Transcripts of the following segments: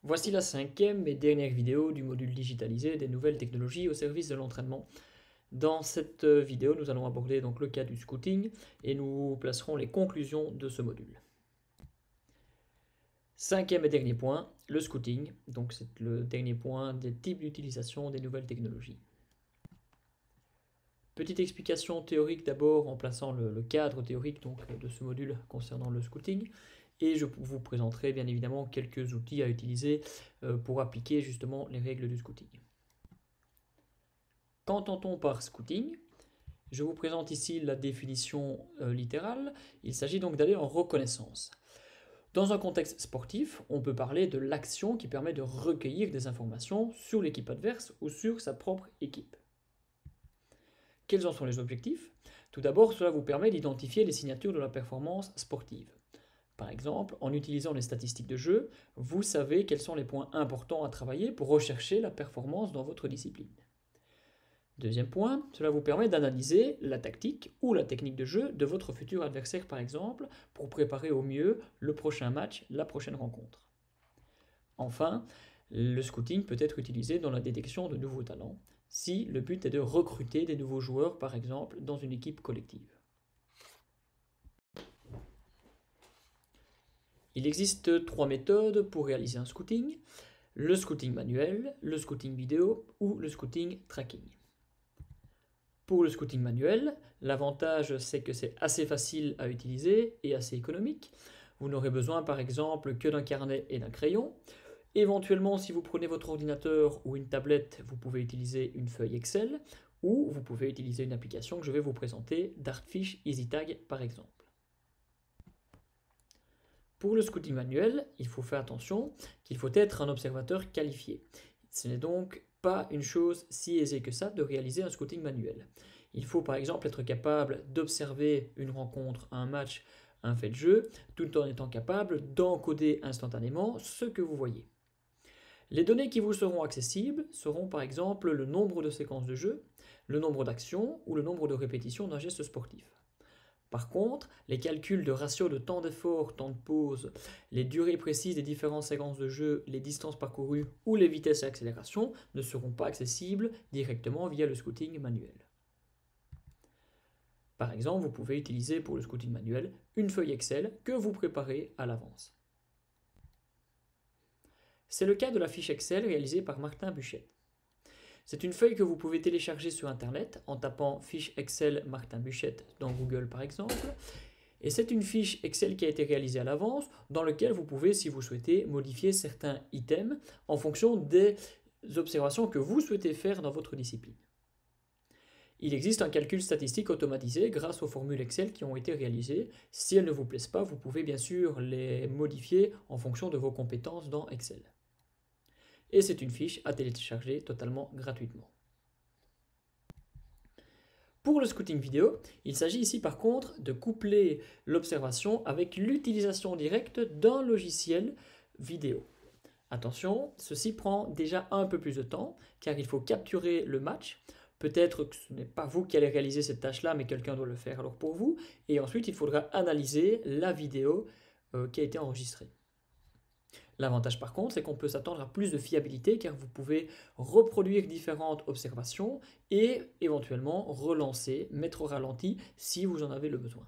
Voici la cinquième et dernière vidéo du module digitalisé des nouvelles technologies au service de l'entraînement. Dans cette vidéo, nous allons aborder donc le cas du scouting et nous placerons les conclusions de ce module. Cinquième et dernier point, le scouting. Donc c'est le dernier point des types d'utilisation des nouvelles technologies. Petite explication théorique d'abord en plaçant le cadre théorique donc, de ce module concernant le scouting. Et je vous présenterai bien évidemment quelques outils à utiliser pour appliquer justement les règles du scouting. Qu'entend-on par scouting? Je vous présente ici la définition littérale. Il s'agit donc d'aller en reconnaissance. Dans un contexte sportif, on peut parler de l'action qui permet de recueillir des informations sur l'équipe adverse ou sur sa propre équipe. Quels en sont les objectifs? Tout d'abord, cela vous permet d'identifier les signatures de la performance sportive. Par exemple, en utilisant les statistiques de jeu, vous savez quels sont les points importants à travailler pour rechercher la performance dans votre discipline. Deuxième point, cela vous permet d'analyser la tactique ou la technique de jeu de votre futur adversaire par exemple, pour préparer au mieux le prochain match, la prochaine rencontre. Enfin, le scouting peut être utilisé dans la détection de nouveaux talents, si le but est de recruter des nouveaux joueurs par exemple dans une équipe collective. Il existe trois méthodes pour réaliser un scouting: le scouting manuel, le scouting vidéo ou le scouting tracking. Pour le scouting manuel, l'avantage c'est que c'est assez facile à utiliser et assez économique. Vous n'aurez besoin par exemple que d'un carnet et d'un crayon. Éventuellement, si vous prenez votre ordinateur ou une tablette, vous pouvez utiliser une feuille Excel ou vous pouvez utiliser une application que je vais vous présenter, Dartfish EasyTag par exemple. Pour le scouting manuel, il faut faire attention qu'il faut être un observateur qualifié. Ce n'est donc pas une chose si aisée que ça de réaliser un scouting manuel. Il faut par exemple être capable d'observer une rencontre, un match, un fait de jeu, tout en étant capable d'encoder instantanément ce que vous voyez. Les données qui vous seront accessibles seront par exemple le nombre de séquences de jeu, le nombre d'actions ou le nombre de répétitions d'un geste sportif. Par contre, les calculs de ratio de temps d'effort, temps de pause, les durées précises des différentes séquences de jeu, les distances parcourues ou les vitesses et accélérations ne seront pas accessibles directement via le scouting manuel. Par exemple, vous pouvez utiliser pour le scouting manuel une feuille Excel que vous préparez à l'avance. C'est le cas de la fiche Excel réalisée par Martin Buchette. C'est une feuille que vous pouvez télécharger sur internet en tapant fiche Excel Martin Buchette dans Google par exemple. Et c'est une fiche Excel qui a été réalisée à l'avance, dans laquelle vous pouvez, si vous souhaitez, modifier certains items en fonction des observations que vous souhaitez faire dans votre discipline. Il existe un calcul statistique automatisé grâce aux formules Excel qui ont été réalisées. Si elles ne vous plaisent pas, vous pouvez bien sûr les modifier en fonction de vos compétences dans Excel. Et c'est une fiche à télécharger totalement gratuitement. Pour le scouting vidéo, il s'agit ici par contre de coupler l'observation avec l'utilisation directe d'un logiciel vidéo. Attention, ceci prend déjà un peu plus de temps car il faut capturer le match. Peut-être que ce n'est pas vous qui allez réaliser cette tâche-là, mais quelqu'un doit le faire alors pour vous. Et ensuite, il faudra analyser la vidéo qui a été enregistrée. L'avantage par contre, c'est qu'on peut s'attendre à plus de fiabilité car vous pouvez reproduire différentes observations et éventuellement relancer, mettre au ralenti si vous en avez le besoin.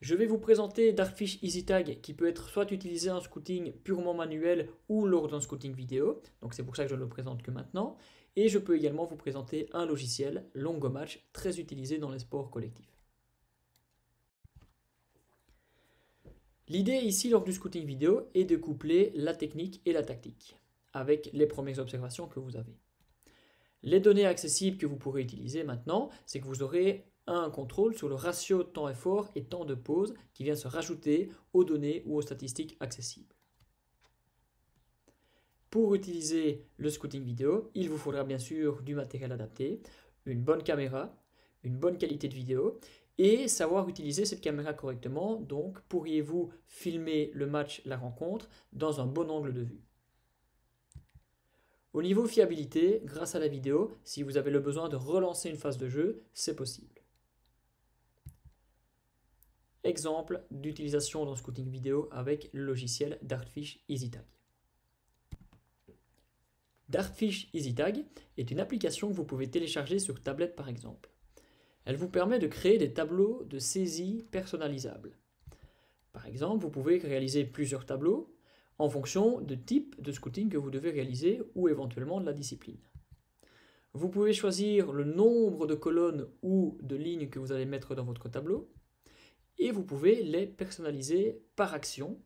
Je vais vous présenter Dartfish EasyTag qui peut être soit utilisé en scouting purement manuel ou lors d'un scouting vidéo, donc c'est pour ça que je ne le présente que maintenant. Et je peux également vous présenter un logiciel, Longomatch, très utilisé dans les sports collectifs. L'idée ici lors du scouting vidéo est de coupler la technique et la tactique avec les premières observations que vous avez. Les données accessibles que vous pourrez utiliser maintenant, c'est que vous aurez un contrôle sur le ratio temps-effort et temps de pause qui vient se rajouter aux données ou aux statistiques accessibles. Pour utiliser le scouting vidéo, il vous faudra bien sûr du matériel adapté, une bonne caméra, une bonne qualité de vidéo et savoir utiliser cette caméra correctement. Donc, pourriez-vous filmer le match, la rencontre, dans un bon angle de vue. Au niveau fiabilité, grâce à la vidéo, si vous avez le besoin de relancer une phase de jeu, c'est possible. exemple d'utilisation dans Scouting vidéo avec le logiciel Dartfish EasyTag. Dartfish EasyTag est une application que vous pouvez télécharger sur tablette par exemple. Elle vous permet de créer des tableaux de saisie personnalisables. Par exemple, vous pouvez réaliser plusieurs tableaux en fonction du type de scouting que vous devez réaliser ou éventuellement de la discipline. Vous pouvez choisir le nombre de colonnes ou de lignes que vous allez mettre dans votre tableau et vous pouvez les personnaliser par action,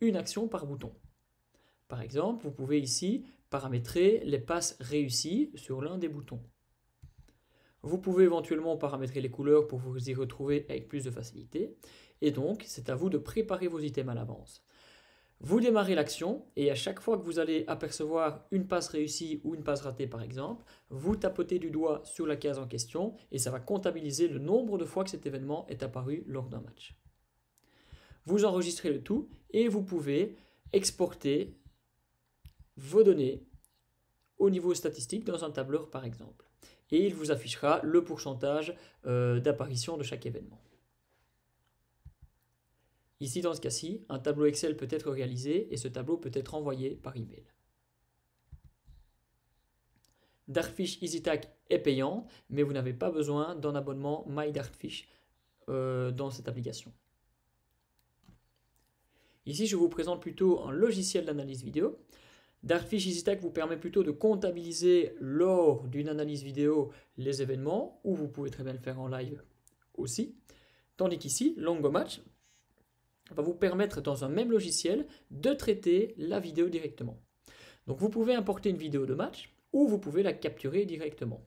une action par bouton. Par exemple, vous pouvez ici paramétrer les passes réussies sur l'un des boutons. Vous pouvez éventuellement paramétrer les couleurs pour vous y retrouver avec plus de facilité. Et donc, c'est à vous de préparer vos items à l'avance. Vous démarrez l'action et à chaque fois que vous allez apercevoir une passe réussie ou une passe ratée par exemple, vous tapotez du doigt sur la case en question et ça va comptabiliser le nombre de fois que cet événement est apparu lors d'un match. Vous enregistrez le tout et vous pouvez exporter vos données au niveau statistique dans un tableur par exemple. Et il vous affichera le pourcentage d'apparition de chaque événement. Ici, dans ce cas-ci, un tableau Excel peut être réalisé et ce tableau peut être envoyé par email. Dartfish EasyTag est payant, mais vous n'avez pas besoin d'un abonnement MyDartfish dans cette application. Ici, je vous présente plutôt un logiciel d'analyse vidéo. Dartfish EasyTag vous permet plutôt de comptabiliser lors d'une analyse vidéo les événements, ou vous pouvez très bien le faire en live aussi. Tandis qu'ici, Longomatch va vous permettre dans un même logiciel de traiter la vidéo directement. Donc vous pouvez importer une vidéo de match ou vous pouvez la capturer directement.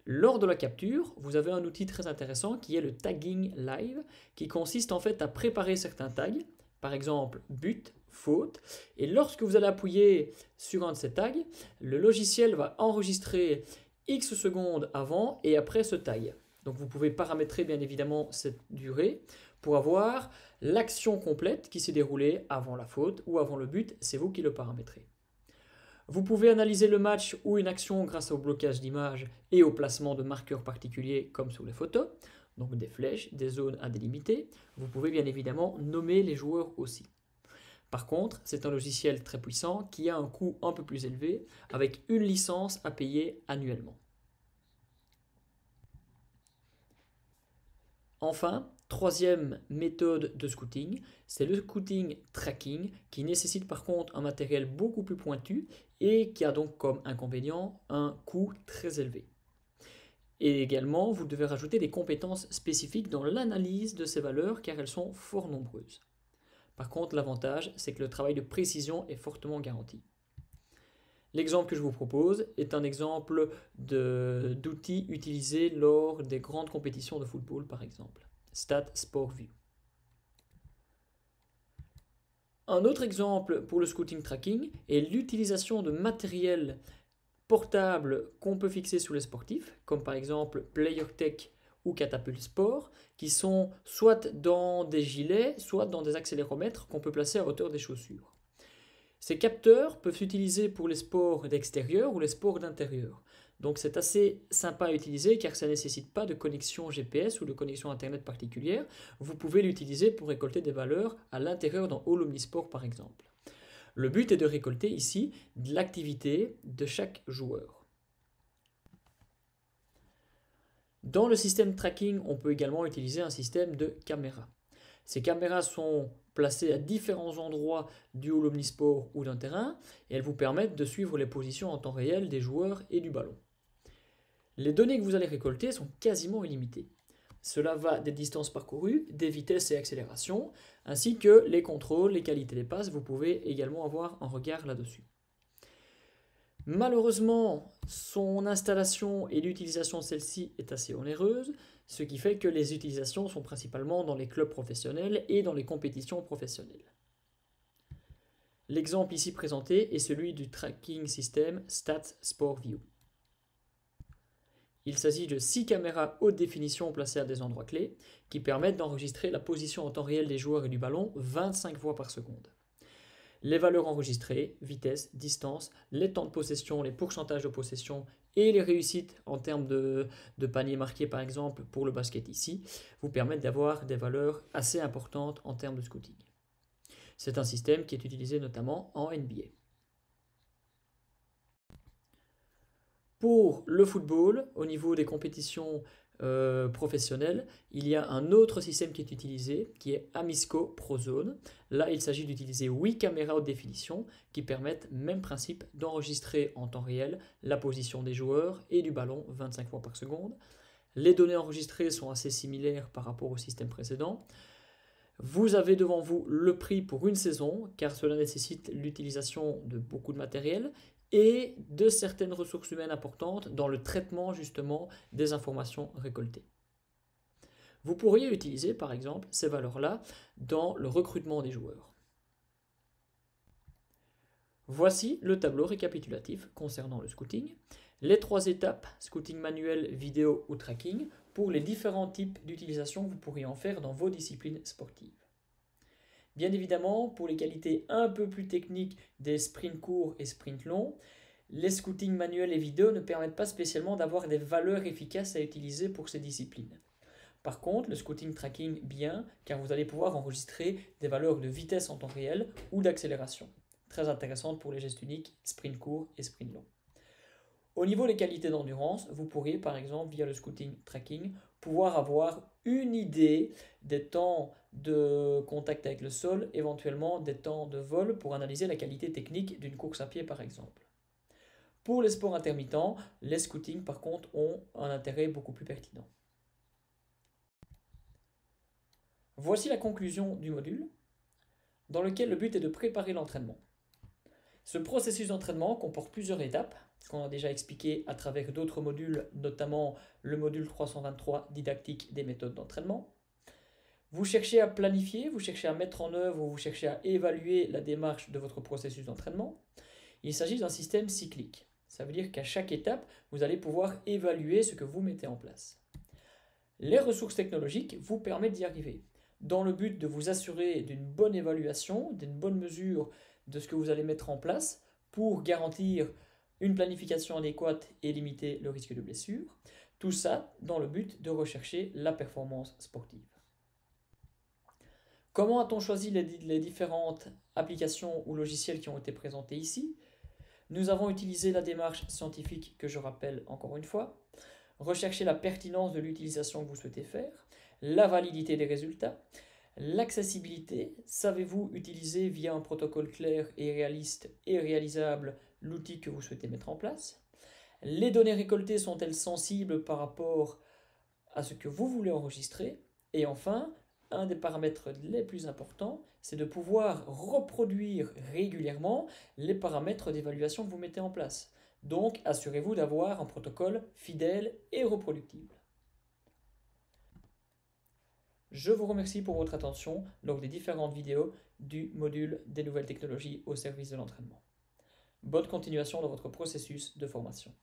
Lors de la capture, vous avez un outil très intéressant qui est le tagging live, qui consiste en fait à préparer certains tags, par exemple but, faute, et lorsque vous allez appuyer sur un de ces tags, le logiciel va enregistrer X secondes avant et après ce tag. Donc vous pouvez paramétrer bien évidemment cette durée pour avoir l'action complète qui s'est déroulée avant la faute ou avant le but, c'est vous qui le paramétrez. Vous pouvez analyser le match ou une action grâce au blocage d'image et au placement de marqueurs particuliers comme sur les photos, donc des flèches, des zones à délimiter. Vous pouvez bien évidemment nommer les joueurs aussi. Par contre, c'est un logiciel très puissant qui a un coût un peu plus élevé avec une licence à payer annuellement. Enfin, troisième méthode de scouting, c'est le scouting tracking qui nécessite par contre un matériel beaucoup plus pointu et qui a donc comme inconvénient un coût très élevé. Et également, vous devez rajouter des compétences spécifiques dans l'analyse de ces valeurs car elles sont fort nombreuses. Par contre, l'avantage, c'est que le travail de précision est fortement garanti. L'exemple que je vous propose est un exemple d'outils utilisés lors des grandes compétitions de football, par exemple. StatSportView. Un autre exemple pour le scouting tracking est l'utilisation de matériel portable qu'on peut fixer sur les sportifs, comme par exemple PlayerTech ou Catapult Sport, qui sont soit dans des gilets, soit dans des accéléromètres qu'on peut placer à hauteur des chaussures. Ces capteurs peuvent s'utiliser pour les sports d'extérieur ou les sports d'intérieur. Donc c'est assez sympa à utiliser car ça ne nécessite pas de connexion GPS ou de connexion Internet particulière. Vous pouvez l'utiliser pour récolter des valeurs à l'intérieur dans All Omnisport par exemple. Le but est de récolter ici de l'activité de chaque joueur. Dans le système tracking, on peut également utiliser un système de caméras. Ces caméras sont placées à différents endroits du All Omnisport ou d'un terrain et elles vous permettent de suivre les positions en temps réel des joueurs et du ballon. Les données que vous allez récolter sont quasiment illimitées. Cela va des distances parcourues, des vitesses et accélérations, ainsi que les contrôles, les qualités des passes, vous pouvez également avoir un regard là-dessus. Malheureusement, son installation et l'utilisation de celle-ci est assez onéreuse, ce qui fait que les utilisations sont principalement dans les clubs professionnels et dans les compétitions professionnelles. L'exemple ici présenté est celui du tracking système StatSportView. Il s'agit de 6 caméras haute définition placées à des endroits clés qui permettent d'enregistrer la position en temps réel des joueurs et du ballon 25 fois par seconde. Les valeurs enregistrées, vitesse, distance, les temps de possession, les pourcentages de possession et les réussites en termes de panier marqué par exemple pour le basket ici vous permettent d'avoir des valeurs assez importantes en termes de scouting. C'est un système qui est utilisé notamment en NBA. Pour le football, au niveau des compétitions professionnelles, il y a un autre système qui est utilisé, qui est Amisco ProZone. Là, il s'agit d'utiliser 8 caméras haute définition qui permettent, même principe, d'enregistrer en temps réel la position des joueurs et du ballon 25 fois par seconde. Les données enregistrées sont assez similaires par rapport au système précédent. Vous avez devant vous le prix pour une saison, car cela nécessite l'utilisation de beaucoup de matériel et de certaines ressources humaines importantes dans le traitement justement des informations récoltées. Vous pourriez utiliser par exemple ces valeurs-là dans le recrutement des joueurs. Voici le tableau récapitulatif concernant le scouting. Les 3 étapes, scouting manuel, vidéo ou tracking, pour les différents types d'utilisation que vous pourriez en faire dans vos disciplines sportives. Bien évidemment, pour les qualités un peu plus techniques des sprints courts et sprints longs, les scoutings manuels et vidéo ne permettent pas spécialement d'avoir des valeurs efficaces à utiliser pour ces disciplines. Par contre, le scouting tracking, bien, car vous allez pouvoir enregistrer des valeurs de vitesse en temps réel ou d'accélération. Très intéressantes pour les gestes uniques, sprint court et sprint long. Au niveau des qualités d'endurance, vous pourriez par exemple via le scouting tracking pouvoir avoir une idée des temps de contact avec le sol, éventuellement des temps de vol pour analyser la qualité technique d'une course à pied par exemple. Pour les sports intermittents, les scootings par contre ont un intérêt beaucoup plus pertinent. Voici la conclusion du module, dans lequel le but est de préparer l'entraînement. Ce processus d'entraînement comporte plusieurs étapes, qu'on a déjà expliqué à travers d'autres modules, notamment le module 323 didactique des méthodes d'entraînement. Vous cherchez à planifier, vous cherchez à mettre en œuvre ou vous cherchez à évaluer la démarche de votre processus d'entraînement. Il s'agit d'un système cyclique. Ça veut dire qu'à chaque étape, vous allez pouvoir évaluer ce que vous mettez en place. Les ressources technologiques vous permettent d'y arriver, dans le but de vous assurer d'une bonne évaluation, d'une bonne mesure de ce que vous allez mettre en place pour garantir une planification adéquate et limiter le risque de blessure. Tout ça dans le but de rechercher la performance sportive. Comment a-t-on choisi les différentes applications ou logiciels qui ont été présentés ici? Nous avons utilisé la démarche scientifique que je rappelle encore une fois, rechercher la pertinence de l'utilisation que vous souhaitez faire, la validité des résultats, l'accessibilité, savez-vous utiliser via un protocole clair et réaliste et réalisable l'outil que vous souhaitez mettre en place, les données récoltées sont-elles sensibles par rapport à ce que vous voulez enregistrer, et enfin, un des paramètres les plus importants, c'est de pouvoir reproduire régulièrement les paramètres d'évaluation que vous mettez en place. Donc, assurez-vous d'avoir un protocole fidèle et reproductible. Je vous remercie pour votre attention lors des différentes vidéos du module des nouvelles technologies au service de l'entraînement. Bonne continuation dans votre processus de formation.